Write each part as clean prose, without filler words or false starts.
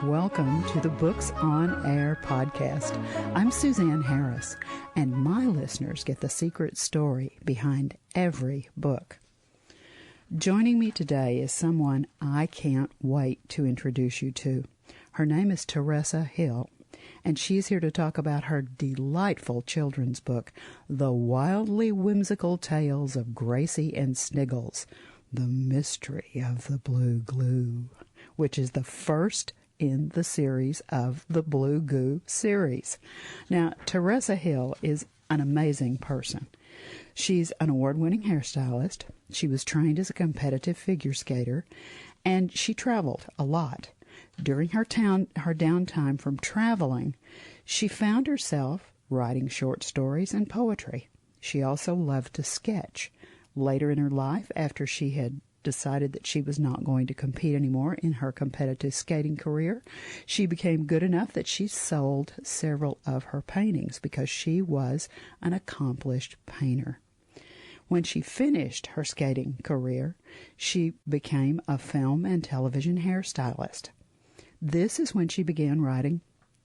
Welcome to the Books on Air podcast. I'm Suzanne Harris, and my listeners get the secret story behind every book. Joining me today is someone I can't wait to introduce you to. Her name is Teressa Hill, and she's here to talk about her delightful children's book, The Wildly Whimsical Tales of Gracie and Sniggles, The Mystery of the Blue Goo, which is the first in the series of the Blue Goo series. Now, Teressa Hill is an amazing person. She's an award-winning hairstylist. She was trained as a competitive figure skater, and she traveled a lot. During her downtime from traveling, she found herself writing short stories and poetry. She also loved to sketch. Later in her life, after she had decided that she was not going to compete anymore in her competitive skating career, she became good enough that she sold several of her paintings because she was an accomplished painter. When she finished her skating career, she became a film and television hairstylist. This is when she began writing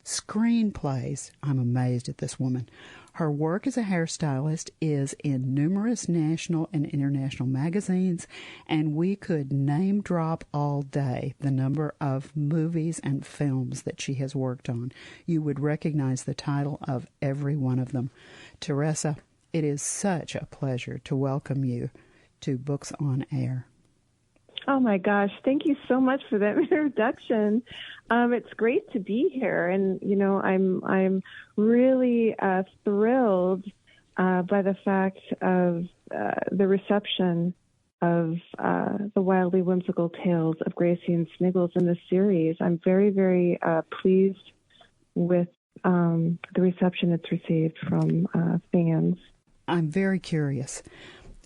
screenplays. I'm amazed at this woman. Her work as a hairstylist is in numerous national and international magazines, and we could name drop all day the number of movies and films that she has worked on. You would recognize the title of every one of them. Teressa, it is such a pleasure to welcome you to Books on Air. Oh my gosh, thank you so much for that introduction. It's great to be here, and I'm really thrilled by the fact of the reception of the wildly whimsical tales of Gracie and Sniggles in this series. I'm very, very pleased with the reception it's received from fans. I'm very curious.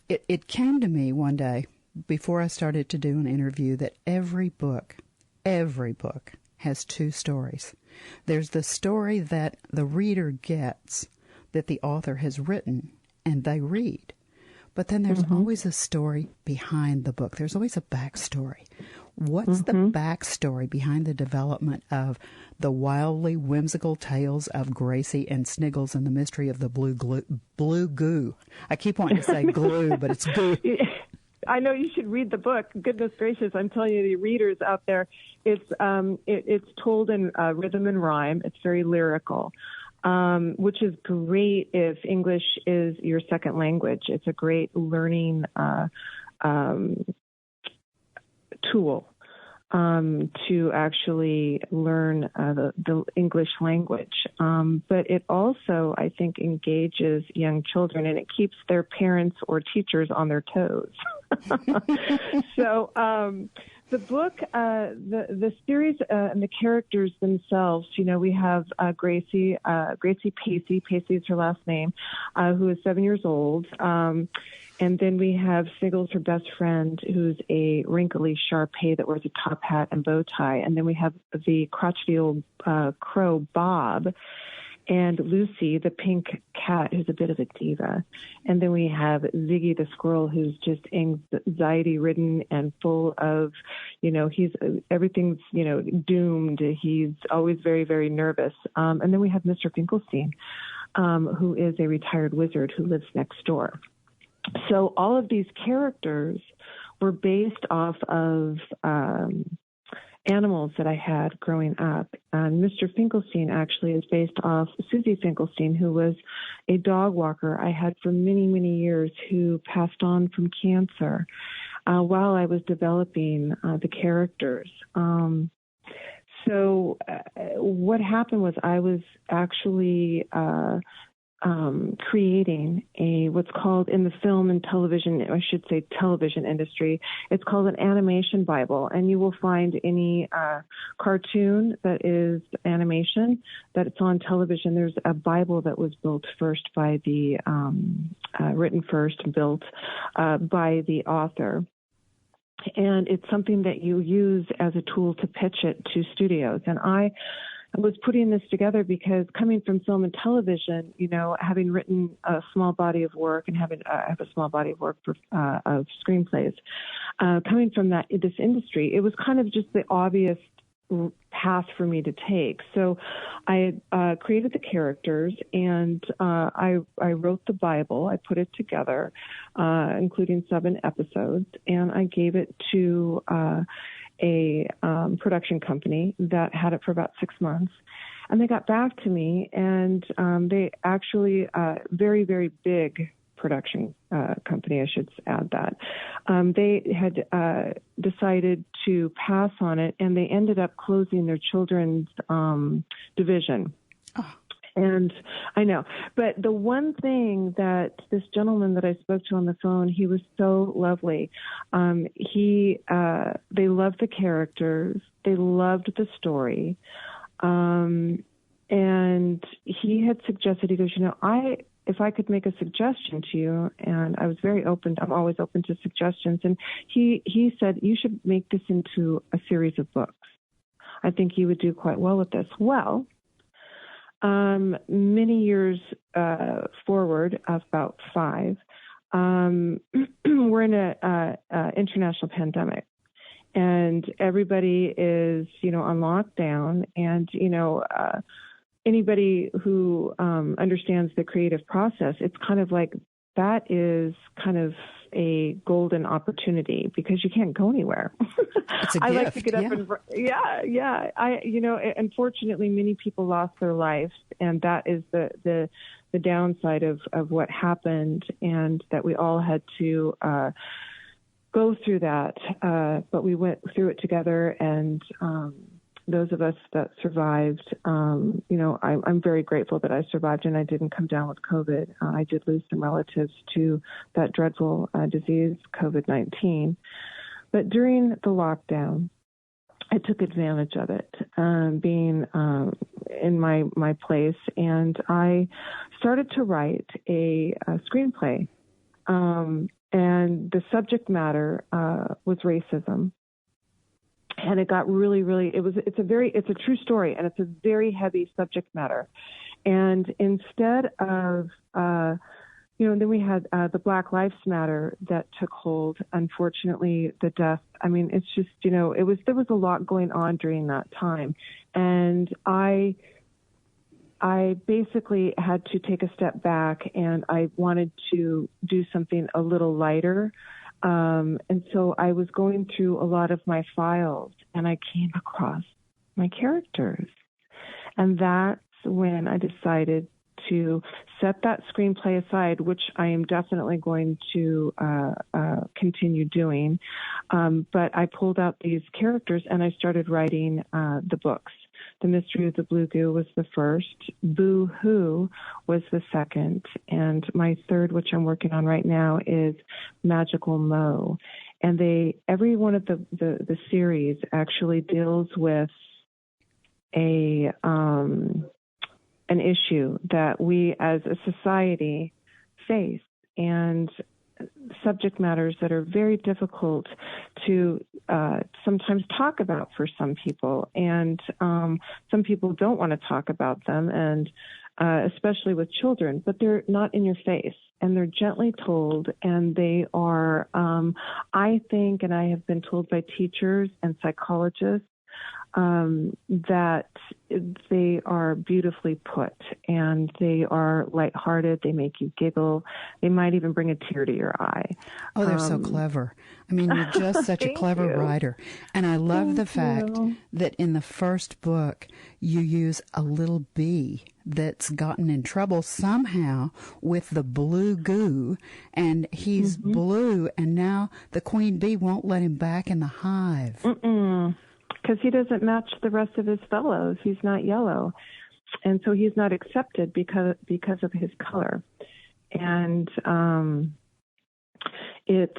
It came to me one day before I started to do an interview that every book has two stories. There's the story that the reader gets that the author has written and they read. But then there's always a story behind the book. There's always a backstory. What's the backstory behind the development of the wildly whimsical tales of Gracie and Sniggles and the mystery of the Blue Goo? I keep wanting to say glue, but it's goo. I know you should read the book. Goodness gracious, I'm telling you, the readers out there, it's told in rhythm and rhyme. It's very lyrical, which is great if English is your second language. It's a great learning tool to actually learn the English language. But it also, I think, engages young children, and it keeps their parents or teachers on their toes. So the book, the series and the characters themselves, we have Gracie Pacey. Pacey is her last name, who is 7 years old. And then we have Sniggles, her best friend, who's a wrinkly Shar-Pei that wears a top hat and bow tie. And then we have the crotchety old crow, Bob, and Lucy, the pink cat, who's a bit of a diva. And then we have Ziggy, the squirrel, who's just anxiety-ridden and full of, everything's, doomed. He's always very, very nervous. And then we have Mr. Finkelstein, who is a retired wizard who lives next door. So all of these characters were based off of animals that I had growing up. Mr. Finkelstein actually is based off Susie Finkelstein, who was a dog walker I had for many, many years, who passed on from cancer while I was developing the characters. So what happened was I was actually creating what's called in the film and television, I should say television industry, it's called an animation Bible. And you will find any cartoon that is animation that it's on television. There's a Bible that was built first by the, written first, built by the author. And it's something that you use as a tool to pitch it to studios. And I was putting this together because coming from film and television, having written a small body of work and I have a small body of work of screenplays, coming from this industry, it was kind of just the obvious path for me to take. So I created the characters, and I wrote the Bible. I put it together, including 7 episodes, and I gave it to a production company that had it for about 6 months. And they got back to me, and they actually, very, very big production company, I should add that. They had decided to pass on it, and they ended up closing their children's division. Oh. And I know, but the one thing that this gentleman that I spoke to on the phone, he was so lovely. They loved the characters. They loved the story. And he had suggested, he goes, if I could make a suggestion to you, and I was very open, I'm always open to suggestions. And he said, you should make this into a series of books. I think you would do quite well with this. Well, many years forward, about 5, we're in a international pandemic, and everybody is, on lockdown, and anybody who understands the creative process, it's kind of like that is kind of a golden opportunity because you can't go anywhere. It's a I gift. like to get up and unfortunately, many people lost their lives, and that is the downside of what happened, and that we all had to go through that. But we went through it together, and those of us that survived, I'm very grateful that I survived and I didn't come down with COVID. I did lose some relatives to that dreadful disease, COVID-19. But during the lockdown, I took advantage of it, being in my place, and I started to write a screenplay. And the subject matter was racism. And it got really, really, it's a true story, and it's a very heavy subject matter. And instead of, then we had the Black Lives Matter that took hold. Unfortunately, the death, it's just, there was a lot going on during that time. And I basically had to take a step back, and I wanted to do something a little lighter. And so I was going through a lot of my files, and I came across my characters. And that's when I decided to set that screenplay aside, which I am definitely going to continue doing. But I pulled out these characters, and I started writing the books. The Mystery of the Blue Goo was the first. Boo Hoo was the second. And my third, which I'm working on right now, is Magical Mo. And every one of the series actually deals with an issue that we as a society face, and subject matters that are very difficult to sometimes talk about for some people, and some people don't want to talk about them, and especially with children, but they're not in your face, and they're gently told, and they are, I think, and I have been told by teachers and psychologists, that they are beautifully put, and they are lighthearted. They make you giggle. They might even bring a tear to your eye. Oh, they're so clever. You're just such a clever writer. And I love the fact that in the first book, you use a little bee that's gotten in trouble somehow with the Blue Goo, and he's blue, and now the queen bee won't let him back in the hive. Because he doesn't match the rest of his fellows. He's not yellow. And so he's not accepted because of his color. And it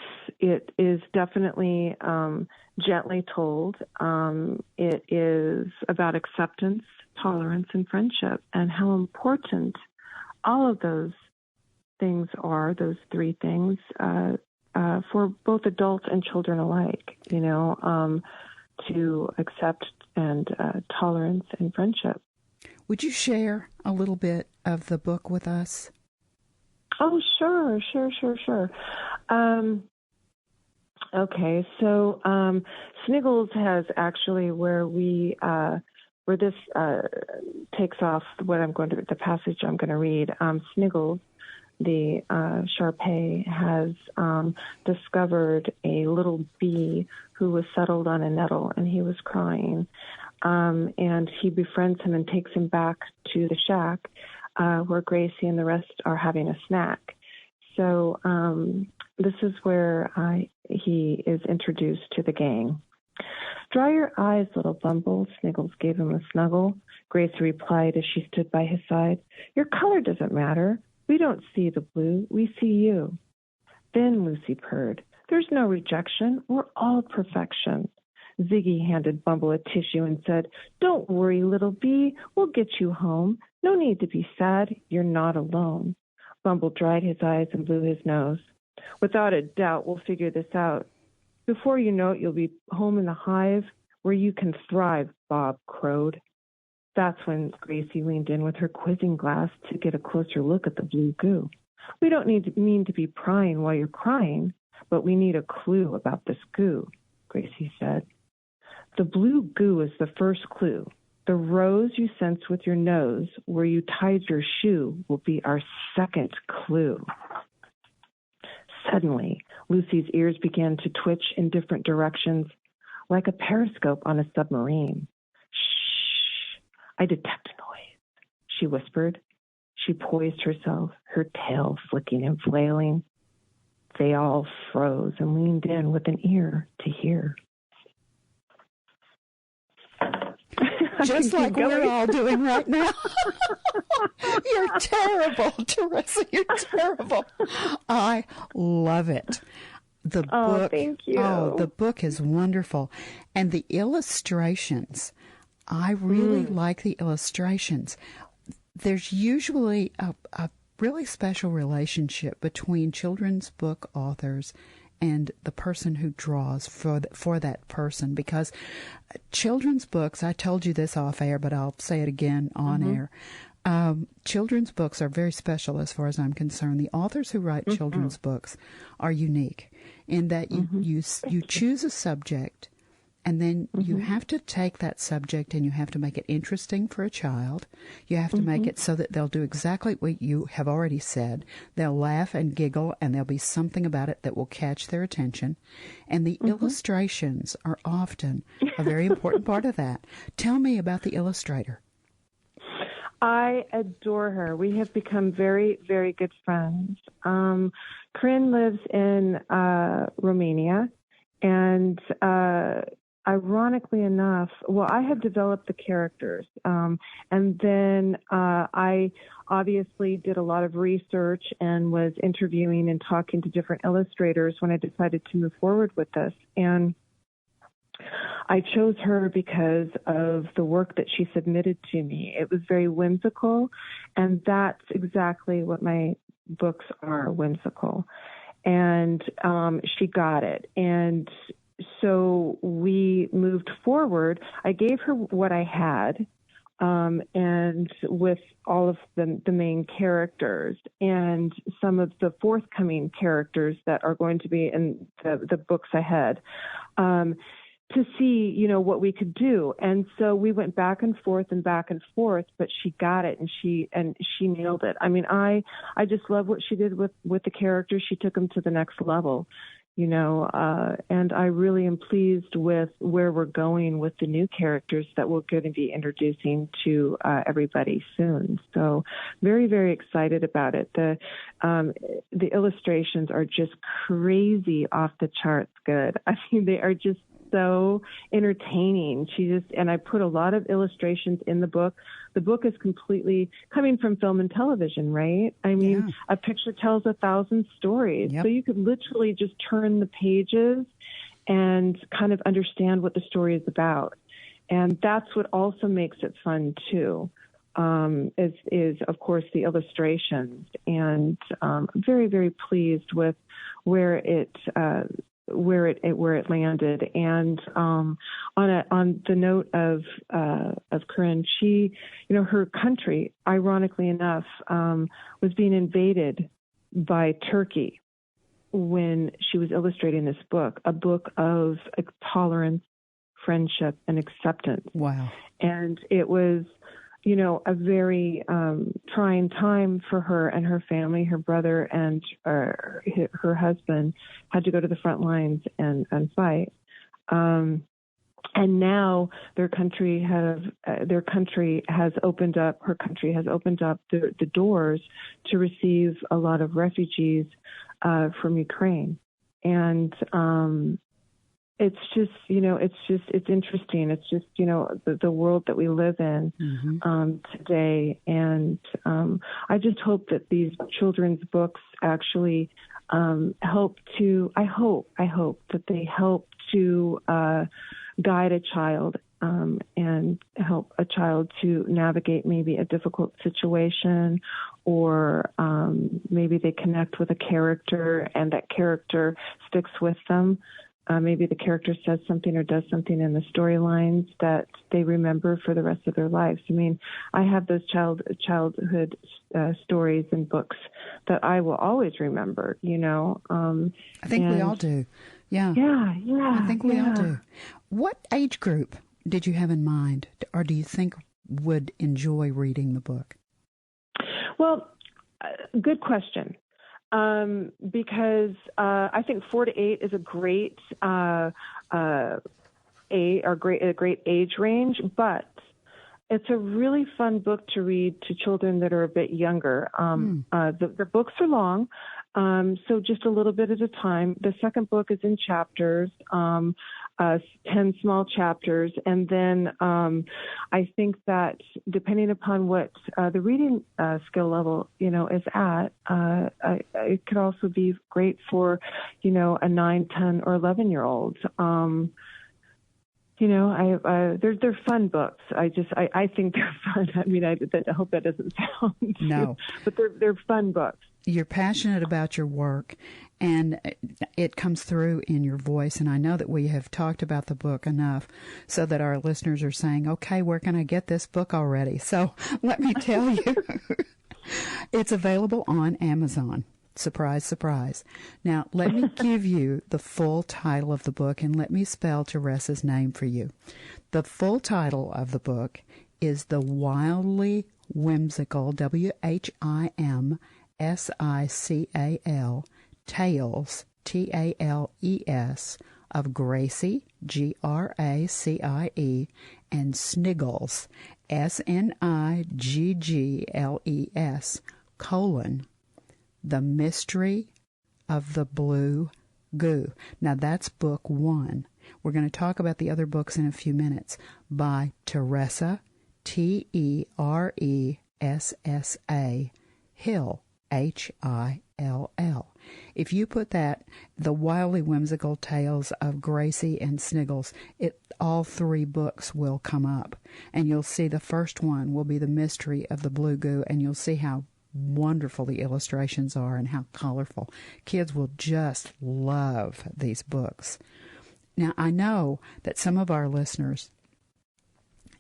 is definitely gently told. It is about acceptance, tolerance, and friendship, and how important all of those things are, those 3 things, for both adults and children alike, to accept and tolerance and friendship. Would you share a little bit of the book with us? Oh, sure. Okay, so Sniggles has actually where this takes off the passage I'm going to read. Sniggles, the Sharpei, has discovered a little bee who was settled on a nettle, and he was crying. And he befriends him and takes him back to the shack where Gracie and the rest are having a snack. So this is where he is introduced to the gang. "Dry your eyes, little Bumble," Sniggles gave him a snuggle. Gracie replied as she stood by his side, "Your color doesn't matter. We don't see the blue, we see you." Then Lucy purred, "There's no rejection. We're all perfection." Ziggy handed Bumble a tissue and said, "Don't worry, little bee. We'll get you home. No need to be sad. You're not alone." Bumble dried his eyes and blew his nose. "Without a doubt, we'll figure this out. Before you know it, you'll be home in the hive where you can thrive," Bob crowed. That's when Gracie leaned in with her quizzing glass to get a closer look at the blue goo. "We don't mean to be prying while you're crying, but we need a clue about this goo," Gracie said. "The blue goo is the first clue. The rose you sense with your nose where you tied your shoe will be our second clue." Suddenly, Lucy's ears began to twitch in different directions, like a periscope on a submarine. "Shh, I detect noise," she whispered. She poised herself, her tail flicking and flailing. They all froze and leaned in with an ear to hear. Just like we're all doing right now. You're terrible, Teressa. You're terrible. I love it. The book. Thank you. Oh, the book is wonderful. And the illustrations, I really like the illustrations. There's usually a really special relationship between children's book authors and the person who draws for that person, because children's books, I told you this off air, but I'll say it again on air. Children's books are very special as far as I'm concerned. The authors who write children's books are unique in that you choose a subject, and then you have to take that subject and you have to make it interesting for a child. You have to make it so that they'll do exactly what you have already said. They'll laugh and giggle, and there'll be something about it that will catch their attention. And the illustrations are often a very important part of that. Tell me about the illustrator. I adore her. We have become very, very good friends. Corinne lives in Romania, and ironically enough, I have developed the characters, and then I obviously did a lot of research and was interviewing and talking to different illustrators when I decided to move forward with this. And I chose her because of the work that she submitted to me. It was very whimsical, and that's exactly what my books are, whimsical. And she got it. And so we moved forward. I gave her what I had, and with all of the main characters and some of the forthcoming characters that are going to be in the books ahead, to see, what we could do. And so we went back and forth, but she got it, and she nailed it. I mean, I just love what she did with the characters. She took them to the next level. And I really am pleased with where we're going with the new characters that we're going to be introducing to everybody soon. So very, very excited about it. The illustrations are just crazy off the charts good. I mean, they are just so entertaining. And I put a lot of illustrations in the book. The book is completely coming from film and television, right? I mean, a picture tells 1,000 stories. Yep. So you could literally just turn the pages and kind of understand what the story is about. And that's what also makes it fun too, is of course the illustrations. And very, very pleased with where it landed. And on the note of Corinne, she, her country, ironically enough, was being invaded by Turkey. when she was illustrating this book, a book of tolerance, friendship, and acceptance. Wow. And it was, a very trying time for her and her family. Her brother and her husband had to go to the front lines and fight. And now her country has opened up the doors to receive a lot of refugees from Ukraine. And it's interesting. It's just, the world that we live in today. And I just hope that these children's books actually help that they help to guide a child and help a child to navigate maybe a difficult situation, or maybe they connect with a character and that character sticks with them. Maybe the character says something or does something in the storylines that they remember for the rest of their lives. I mean, I have those childhood stories and books that I will always remember, I think we all do. Yeah. Yeah. I think we all do. What age group did you have in mind, or do you think would enjoy reading the book? Well, good question. Because I think 4 to 8 is a great great age range, but it's a really fun book to read to children that are a bit younger. The books are long, so just a little bit at a time. The second book is in chapters, 10 small chapters, and then I think that depending upon what the reading skill level is at, it could also be great for a 9, 10, or 11-year-old. They're fun books. I think they're fun. I mean, I hope that doesn't sound no, but they're fun books. You're passionate about your work, and it comes through in your voice. And I know that we have talked about the book enough so that our listeners are saying, okay, where can I get this book already? So let me tell you, it's available on Amazon. Surprise, surprise. Now, let me give you the full title of the book, and let me spell Teressa's name for you. The full title of the book is The Wildly Whimsical, WHIMSICAL, Tales, TALES, of Gracie, GRACIE, and Sniggles, SNIGGLES, The Mystery of the Blue Goo. Now, that's book 1. We're going to talk about the other books in a few minutes, by Teressa, TERESSA, Hill, HILL. If you put that, The Wildly Whimsical Tales of Gracie and Sniggles, all 3 books will come up. And you'll see the first one will be The Mystery of the Blue Goo, and you'll see how wonderful the illustrations are and how colorful. Kids will just love these books. Now, I know that some of our listeners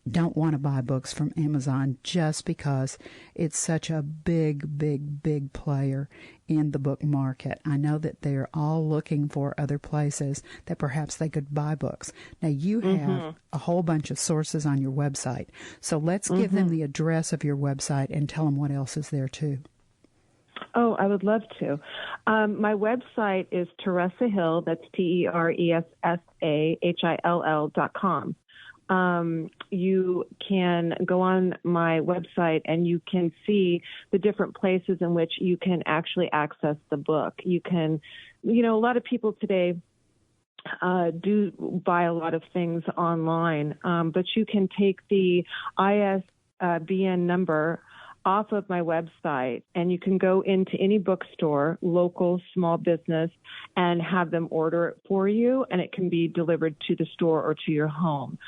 don't want to buy books from Amazon just because it's such a big player in the book market. I know that they're all looking for other places that perhaps they could buy books. Now, you have a whole bunch of sources on your website, so let's give them the address of your website and tell them what else is there too. Oh, I would love to. My website is Teressa Hill, that's TERESSAHILL.com. You can go on my website and you can see the different places in which you can actually access the book. You can, a lot of people today do buy a lot of things online, but you can take the ISBN number off of my website, and you can go into any bookstore, local, small business, and have them order it for you, and it can be delivered to the store or to your home.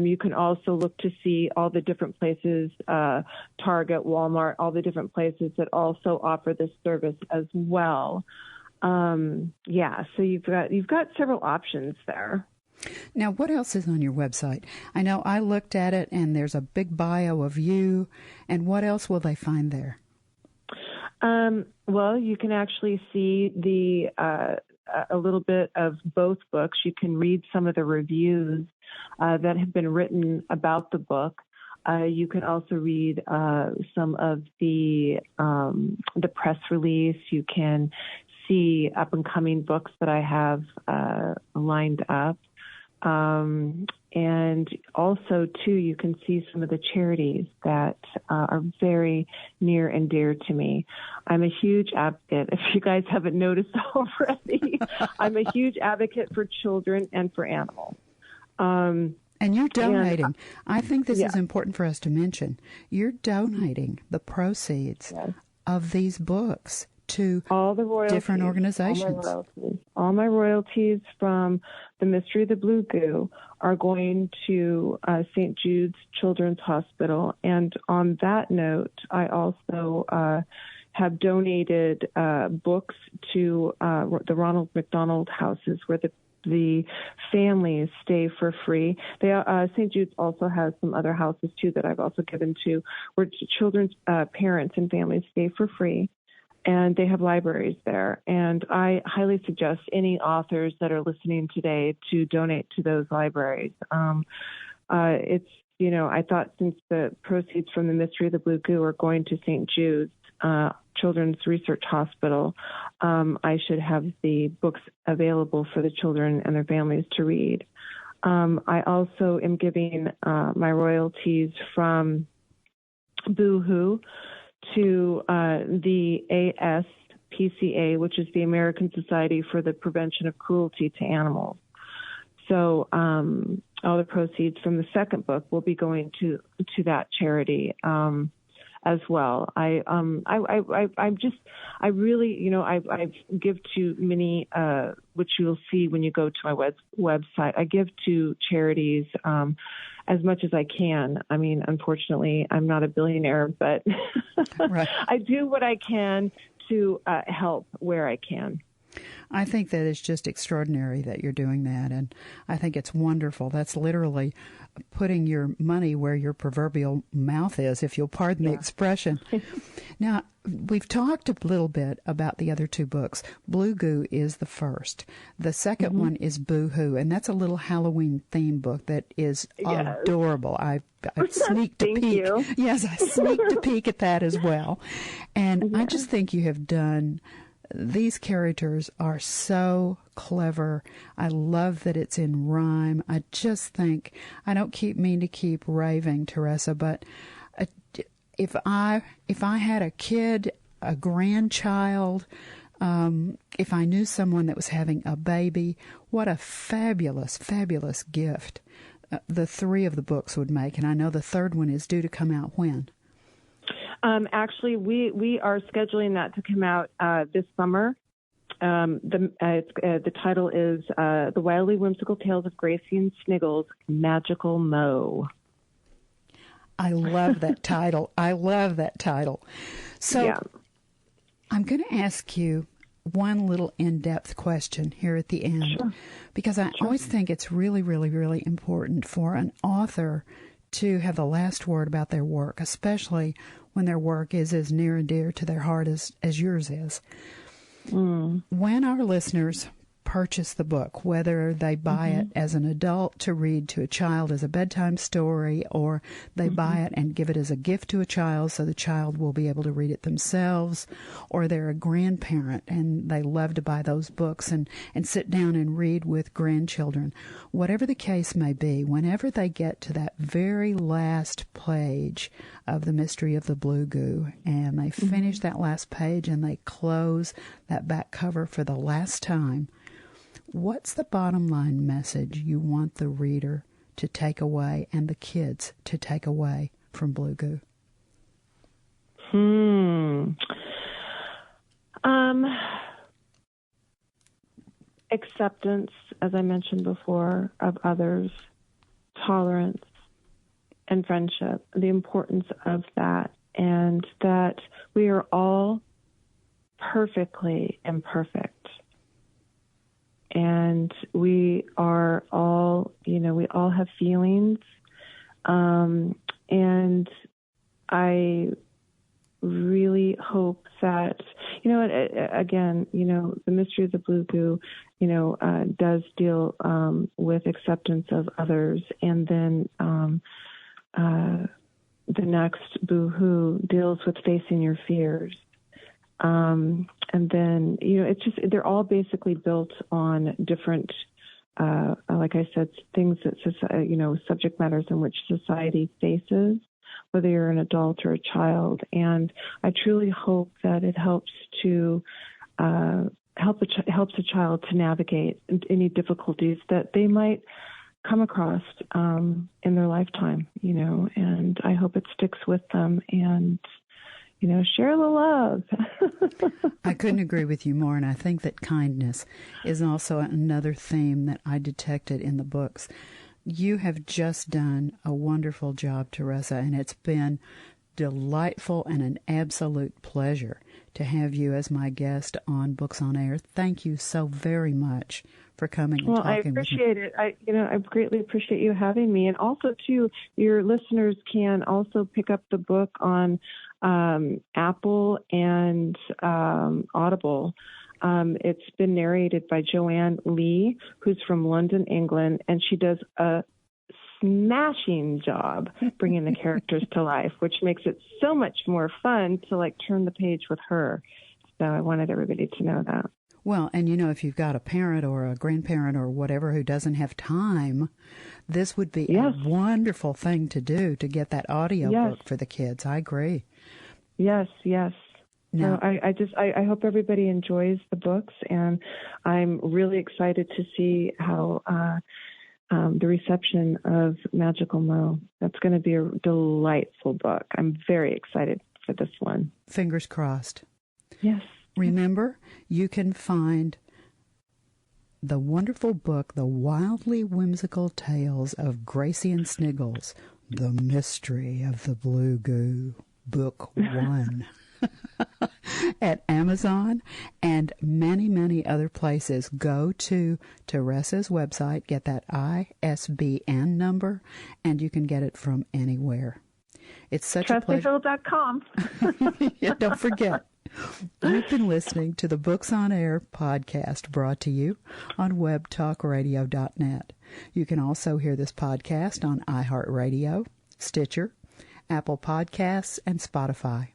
You can also look to see all the different places, Target, Walmart, all the different places that also offer this service as well. So you've got several options there. Now, what else is on your website? I know I looked at it, and there's a big bio of you. And what else will they find there? Well, you can actually see a little bit of both books. You can read some of the reviews that have been written about the book. You can also read some of the press release. You can see up and coming books that I have lined up. And also, too, you can see some of the charities that are very near and dear to me. I'm a huge advocate, if you guys haven't noticed already, I'm a huge advocate for children and for animals. And you're donating. I think this is important for us to mention. You're donating the proceeds of these books to all the royalties, different organizations. All my royalties from The Mystery of the Blue Goo are going to St. Jude's Children's Hospital. And on that note, I also have donated books to the Ronald McDonald houses where the families stay for free. St. Jude's also has some other houses, too, that I've also given to where children's parents and families stay for free. And they have libraries there. And I highly suggest any authors that are listening today to donate to those libraries. It's, I thought since the proceeds from The Mystery of the Blue Goo are going to St. Jude's Children's Research Hospital, I should have the books available for the children and their families to read. I also am giving my royalties from Boo-hoo to the ASPCA, which is the American Society for the Prevention of Cruelty to Animals. So all the proceeds from the second book will be going to that charity as well. I give to many, which you'll see when you go to my website. I give to charities as much as I can. I mean, unfortunately, I'm not a billionaire, but right. I do what I can to help where I can. I think that it's just extraordinary that you're doing that, and I think it's wonderful. That's literally putting your money where your proverbial mouth is, if you'll pardon the expression. Now, we've talked a little bit about the other two books. Blue Goo is the first. The second one is Boo-hoo, and that's a little Halloween theme book that is adorable. I've sneaked a peek. You. Yes, I sneaked a peek at that as well. And I just think you have done... These characters are so clever. I love that it's in rhyme. I just think, I don't mean to keep raving, Teressa, but if I had a kid, a grandchild, if I knew someone that was having a baby, what a fabulous, fabulous gift the three of the books would make. And I know the third one is due to come out when? Actually, we are scheduling that to come out this summer. The title is The Wildly Whimsical Tales of Gracie and Sniggles, Magical Mo. I love that title. I love that title. So I'm going to ask you one little in-depth question here at the end, because I always think it's really, really, really important for an author to have the last word about their work, especially when their work is as near and dear to their heart as yours is. When our listeners purchase the book, whether they buy it as an adult to read to a child as a bedtime story, or they buy it and give it as a gift to a child so the child will be able to read it themselves, or they're a grandparent and they love to buy those books and sit down and read with grandchildren. Whatever the case may be, whenever they get to that very last page of The Mystery of the Blue Goo and they finish that last page and they close that back cover for the last time, what's the bottom line message you want the reader to take away and the kids to take away from Blue Goo? Acceptance, as I mentioned before, of others, tolerance, and friendship, the importance of that, and that we are all perfectly imperfect. And we are all, we all have feelings. And I really hope that, again, the mystery of the Blue Goo, does deal with acceptance of others, and then the next Boo-hoo deals with facing your fears. And then, it's just, they're all basically built on different, like I said, things that, subject matters in which society faces, whether you're an adult or a child. And I truly hope that it helps to helps a child to navigate any difficulties that they might come across in their lifetime, and I hope it sticks with them and, share the love. I couldn't agree with you more, and I think that kindness is also another theme that I detected in the books. You have just done a wonderful job, Teressa, and it's been delightful and an absolute pleasure to have you as my guest on Books on Air. Thank you so very much for coming and talking with me. Well, I appreciate it. I greatly appreciate you having me. And also, too, your listeners can also pick up the book on Apple and Audible. It's been narrated by Joanne Lee, who's from London, England, and she does a smashing job bringing the characters to life, which makes it so much more fun to turn the page with her. So I wanted everybody to know that. Well, and if you've got a parent or a grandparent or whatever who doesn't have time, this would be a wonderful thing to do, to get that audio book for the kids. I agree. Yes. No. So I hope everybody enjoys the books, and I'm really excited to see how the reception of Magical Mo. That's going to be a delightful book. I'm very excited for this one. Fingers crossed. Yes. Remember, you can find the wonderful book, The Wildly Whimsical Tales of Gracie and Sniggles, The Mystery of the Blue Goo, Book 1. At Amazon and many, many other places. Go to Teressa's website, get that ISBN number, and you can get it from anywhere. It's such a pleasure. TrustMePhil.com. Yeah, don't forget. You've been listening to the Books on Air podcast, brought to you on webtalkradio.net. You can also hear this podcast on iHeartRadio, Stitcher, Apple Podcasts, and Spotify.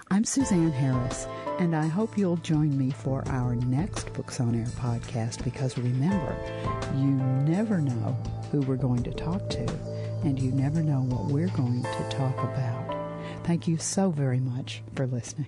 I'm Suzanne Harris, and I hope you'll join me for our next Books on Air podcast, because remember, you never know who we're going to talk to, and you never know what we're going to talk about. Thank you so very much for listening.